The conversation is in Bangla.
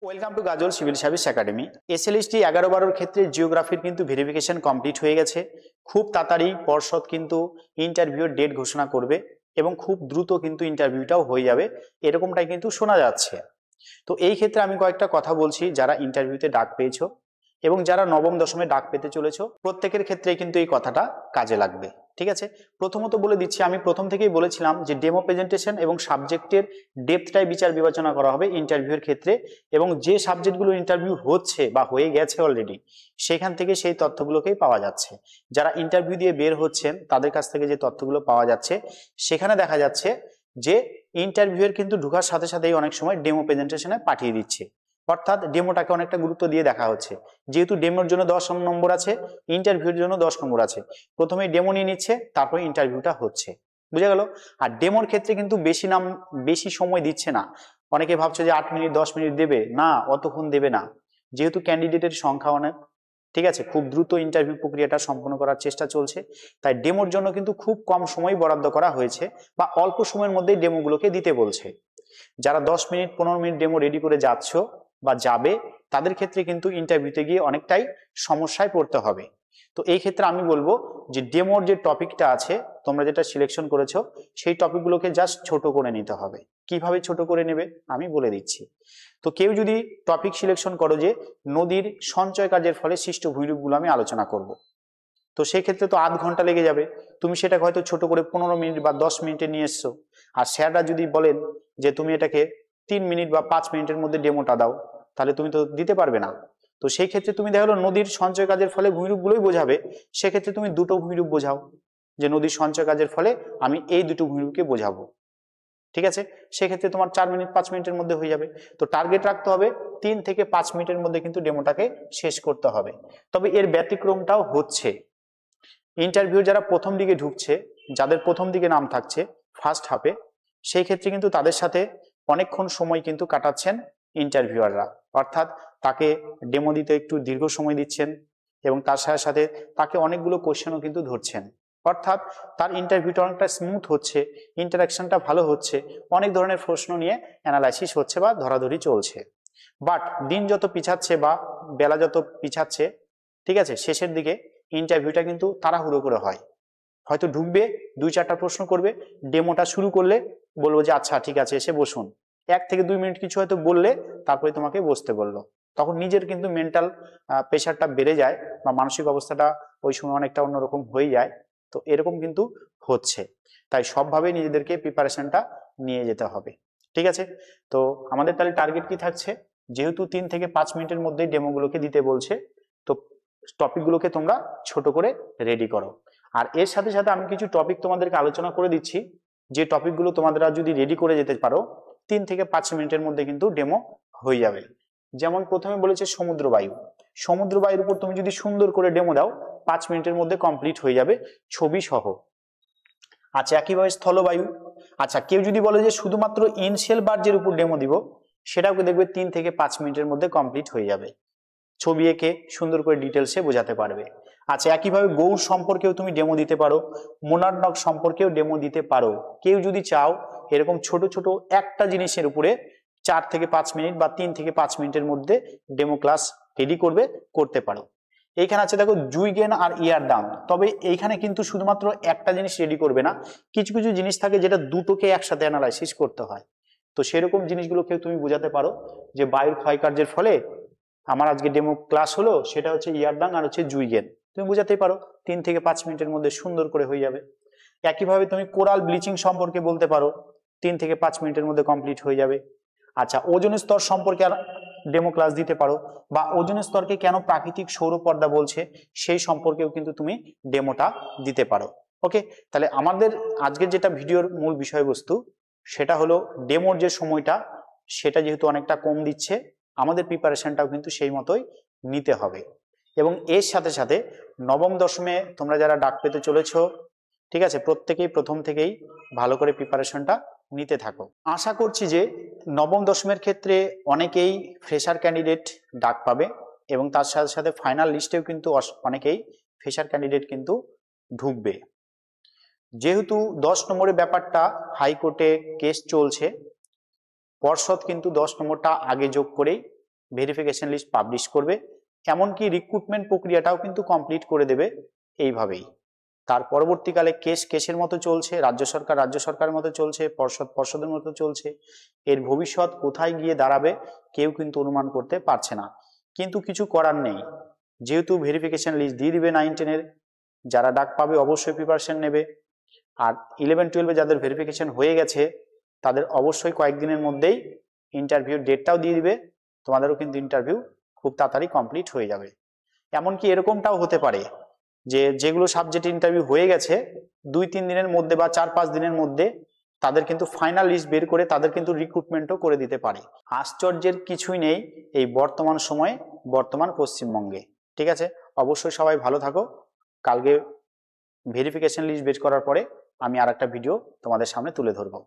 Welcome to Gajal civil service academy. S L S T 11-12 ক্ষেত্রে জিওগ্রাফির কিন্তু ভেরিফিকেশন কমপ্লিট হয়ে গেছে। খুব তাড়াতাড়ি পর্ষদ কিন্তু ইন্টারভিউর ডেট ঘোষণা করবে এবং খুব দ্রুত কিন্তু ইন্টারভিউটাও হয়ে যাবে, এরকমটাই কিন্তু শোনা যাচ্ছে। তো এই ক্ষেত্রে আমি কয়েকটা কথা বলছি, যারা ইন্টারভিউতে ডাক পেয়েছো এবং যারা নবম দশমে ডাক পেতে চলেছো প্রত্যেকের ক্ষেত্রে কিন্তু এই কথাটা কাজে লাগবে। ঠিক আছে, প্রথমত বলে দিচ্ছি, আমি প্রথম থেকেই বলেছিলাম যে ডেমো প্রেজেন্টেশন এবং সাবজেক্টের ডেপথটাই বিচার বিবেচনা করা হবে ইন্টারভিউর ক্ষেত্রে, এবং যে সাবজেক্টগুলো ইন্টারভিউ হচ্ছে বা হয়ে গেছে অলরেডি সেখান থেকে সেই তথ্যগুলোকেই পাওয়া যাচ্ছে। যারা ইন্টারভিউ দিয়ে বের হচ্ছেন তাদের কাছ থেকে যে তথ্যগুলো পাওয়া যাচ্ছে সেখানে দেখা যাচ্ছে যে ইন্টারভিউয়ের কিন্তু ঢোকার সাথে সাথেই অনেক সময় ডেমো প্রেজেন্টেশনে পাঠিয়ে দিচ্ছে, অর্থাৎ ডেমোটাকে অনেকটা গুরুত্ব দিয়ে দেখা হচ্ছে। যেহেতু ডেমোর জন্য 10 নম্বর আছে, ইন্টারভিউর জন্য 10 নম্বর আছে, প্রথমে ডেমো নিয়ে নিচ্ছে, তারপরে ইন্টারভিউটা হচ্ছে। বুঝে গেল? আর ডেমোর ক্ষেত্রে কিন্তু বেশি সময় দিচ্ছে না। অনেকে ভাবছে যে 8 মিনিট 10 মিনিট দেবে, না, অতক্ষণ দেবে না। যেহেতু ক্যান্ডিডেটের সংখ্যা অনেক, ঠিক আছে, খুব দ্রুত ইন্টারভিউ প্রক্রিয়াটা সম্পন্ন করার চেষ্টা চলছে, তাই ডেমোর জন্য কিন্তু খুব কম সময় বরাদ্দ করা হয়েছে বা অল্প সময়ের মধ্যেই ডেমোগুলোকে দিতে বলছে। যারা 10 মিনিট 15 মিনিট ডেমো রেডি করে যাচ্ছ বা যাবে, তাদের ক্ষেত্রে কিন্তু ইন্টারভিউতে গিয়ে অনেকটাই সমস্যায় পড়তে হবে। তো এই ক্ষেত্রে আমি বলবো যে ডেমোর যে টপিকটা আছে, তোমরা যেটা সিলেকশন করেছো সেই টপিকগুলোকে জাস্ট ছোট করে নিতে হবে। কিভাবে ছোট করে নেবে আমি বলে দিচ্ছি। তো কেউ যদি টপিক সিলেকশন করো যে নদীর সঞ্চয় কাজের ফলে সৃষ্ট ভূমিরূপগুলো আমি আলোচনা করব, তো সেই ক্ষেত্রে তো আধ ঘন্টা লেগে যাবে। তুমি সেটাকে হয়তো ছোট করে 15 মিনিট বা 10 মিনিটে নিয়ে এসছো, আর স্যাররা যদি বলেন যে তুমি এটাকে 3 মিনিট বা 5 মিনিটের মধ্যে ডেমোটা দাও, তাহলে তুমি তো দিতে পারবে না। তো সেই ক্ষেত্রে তুমি দেখা গেলো নদীর সঞ্চয় কাজের ফলে ভূমিরূপগুলোই বোঝাবে, সেক্ষেত্রে তুমি দুটো ভূমিরূপ বোঝাও, যে নদীর সঞ্চয় কাজের ফলে আমি এই দুটো ভূমিরূপকে বোঝাবো। ঠিক আছে, সেক্ষেত্রে তোমার 4 মিনিট 5 মিনিটের মধ্যে হয়ে যাবে। তো টার্গেট রাখতে হবে 3 থেকে 5 মিনিটের মধ্যে কিন্তু ডেমোটাকে শেষ করতে হবে। তবে এর ব্যতিক্রমটাও হচ্ছে, ইন্টারভিউ যারা প্রথম দিকে ঢুকছে, যাদের প্রথম দিকে নাম থাকছে ফার্স্ট হাফে, সেই ক্ষেত্রে কিন্তু তাদের সাথে অনেকক্ষণ সময় কিন্তু কাটাচ্ছেন ইন্টারভিউয়াররা, অর্থাৎ তাকে ডেমো দিতে একটু দীর্ঘ সময় দিচ্ছেন এবং তার সাথে সাথে তাকে অনেকগুলো কোশ্চেনও কিন্তু ধরছেন, অর্থাৎ তার ইন্টারভিউটা অনেকটা স্মুথ হচ্ছে, ইন্টারাকশনটা ভালো হচ্ছে, অনেক ধরনের প্রশ্ন নিয়ে অ্যানালাইসিস হচ্ছে বা ধরাধরি চলছে। বাট দিন যত পিছাচ্ছে বা বেলা যত পিছাচ্ছে, ঠিক আছে, শেষের দিকে ইন্টারভিউটা কিন্তু তাড়াহুড়ো করে হয়। হয়তো ঢুকবে, 2-4টা প্রশ্ন করবে, ডেমোটা শুরু করলে বলবো যে আচ্ছা ঠিক আছে এসে বসুন, 1 থেকে 2 মিনিট কিছু হয়তো বললে তারপরে তোমাকে বসতে বললো, তখন নিজের কিন্তু মেন্টাল প্রেশারটা বেড়ে যায় বা মানসিক অবস্থাটা ওই সময় অনেকটা অন্যরকম হয়ে যায়। তো এরকম কিন্তু হচ্ছে, তাই সবভাবে নিজেদেরকে প্রিপারেশনটা নিয়ে যেতে হবে। ঠিক আছে, তো আমাদের তাহলে টার্গেট কি থাকছে, যেহেতু 3 থেকে 5 মিনিটের মধ্যে ডেমোগুলোকে দিতে বলছে, তো টপিকগুলোকে তোমরা ছোট করে রেডি করো। আর এর সাথে সাথে আমি কিছু টপিক তোমাদেরকে আলোচনা করে দিচ্ছি, যে টপিকগুলো তোমাদের যদি রেডি করে যেতে পারো 3 থেকে 5 মিনিটের মধ্যে কিন্তু ডেমো হয়ে যাবে। যেমন প্রথমে বলেছে সমুদ্রবায়ু, সমুদ্রবায়ুর উপর তুমি যদি সুন্দর করে ডেমো দাও 5 মিনিটের মধ্যে কমপ্লিট হয়ে যাবে ছবি সহ। আচ্ছা, একইভাবে স্থলবায়ু, আচ্ছা কেউ যদি বলে যে শুধুমাত্র ইনশেল বার্জের উপর ডেমো দিব, সেটাও দেখবে 3 থেকে 5 মিনিটের মধ্যে কমপ্লিট হয়ে যাবে, ছবি এঁকে সুন্দর করে ডিটেলসে বোঝাতে পারবে। আচ্ছা, একইভাবে গৌড় সম্পর্কেও তুমি ডেমো দিতে পারো, মোনারনগ সম্পর্কেও ডেমো দিতে পারো। কেউ যদি চাও এরকম ছোট ছোট একটা জিনিসের উপরে 4 থেকে 5 মিনিট বা 3 থেকে 5 মিনিটের মধ্যে ডেমো ক্লাস রেডি করতে পারো। এইখানে আছে দেখো জুইগেন আর ইয়ারদাং, তবে এইখানে কিন্তু শুধুমাত্র একটা জিনিস রেডি করবে না, কিছু কিছু জিনিস থাকে যেটা দুটোকে একসাথে অ্যানালাইসিস করতে হয়। তো সেরকম জিনিসগুলোকে তুমি বোঝাতে পারো যে বায়ুর ক্ষয়কার্যের ফলে আমার আজকে ডেমো ক্লাস হলো, সেটা হচ্ছে ইয়ারদাং আর হচ্ছে জুইগেন, তুমি বোঝাতেই পারো 3 থেকে 5 মিনিটের মধ্যে সুন্দর করে হয়ে যাবে। একইভাবে তুমি কোরাল ব্লিচিং সম্পর্কে বলতে পারো, 3 থেকে 5 মিনিটের মধ্যে কমপ্লিট হয়ে যাবে। আচ্ছা, ওজোন স্তর সম্পর্কে আর ডেমো ক্লাস দিতে পারো, বা ওজোন স্তরকে কেন প্রাকৃতিক সৌর পর্দা বলছে সেই সম্পর্কেও কিন্তু তুমি ডেমোটা দিতে পারো। ওকে, তাহলে আমাদের আজকের যেটা ভিডিওর মূল বিষয়বস্তু, সেটা হলো ডেমোর যে সময়টা সেটা যেহেতু অনেকটা কম দিচ্ছে, আমাদের প্রিপারেশনটাও কিন্তু সেই মতোই নিতে হবে। এবং এর সাথে সাথে নবম দশমে তোমরা যারা ডাক পেতে চলেছো, ঠিক আছে, প্রত্যেকেই প্রথম থেকেই ভালো করে প্রিপারেশনটা নিতে থাকো। আশা করছি যে নবম দশমের ক্ষেত্রে অনেকেই ফ্রেশার ক্যান্ডিডেট ডাক পাবে এবং তার সাথে সাথে ফাইনাল লিস্টেও কিন্তু অনেকেই ফ্রেশার ক্যান্ডিডেট কিন্তু ঢুকবে। যেহেতু 10 নম্বরের ব্যাপারটা হাইকোর্টে কেস চলছে, পর্ষদ কিন্তু 10 নম্বরটা আগে যোগ করেই ভেরিফিকেশন লিস্ট পাবলিশ করবে, এমনকি রিক্রুটমেন্ট প্রক্রিয়াটাও কিন্তু কমপ্লিট করে দেবে এইভাবেই। তার পরবর্তীকালে কেসের মতো চলছে, রাজ্য সরকারের মতো চলছে, পর্ষদের মতো চলছে। এর ভবিষ্যৎ কোথায় গিয়ে দাঁড়াবে কেউ কিন্তু অনুমান করতে পারছে না, কিন্তু কিছু করার নেই। যেহেতু ভেরিফিকেশন লিস্ট দিয়ে দিবে 9-10-এর, যারা ডাক পাবে অবশ্যই প্রিপারেশন নেবে। আর 11-12-এ যাদের ভেরিফিকেশন হয়ে গেছে তাদের অবশ্যই কয়েকদিনের মধ্যেই ইন্টারভিউ ডেটটাও দিয়ে দিবে, তোমাদেরও কিন্তু ইন্টারভিউ খুব তাড়াতাড়ি কমপ্লিট হয়ে যাবে। এমনকি এরকমটাও হতে পারে যে যেগুলো সাবজেক্ট ইন্টারভিউ হয়ে গেছে 2-3 দিনের মধ্যে বা 4-5 দিনের মধ্যে তাদের কিন্তু ফাইনাল লিস্ট বের করে তাদের কিন্তু রিক্রুটমেন্টও করে দিতে পারে। আশ্চর্যের কিছুই নেই এই বর্তমান সময়ে, বর্তমান পশ্চিমবঙ্গে। ঠিক আছে, অবশ্যই সবাই ভালো থাকো। কালকে ভেরিফিকেশন লিস্ট বের করার পরে আমি আর একটা ভিডিও তোমাদের সামনে তুলে ধরবো।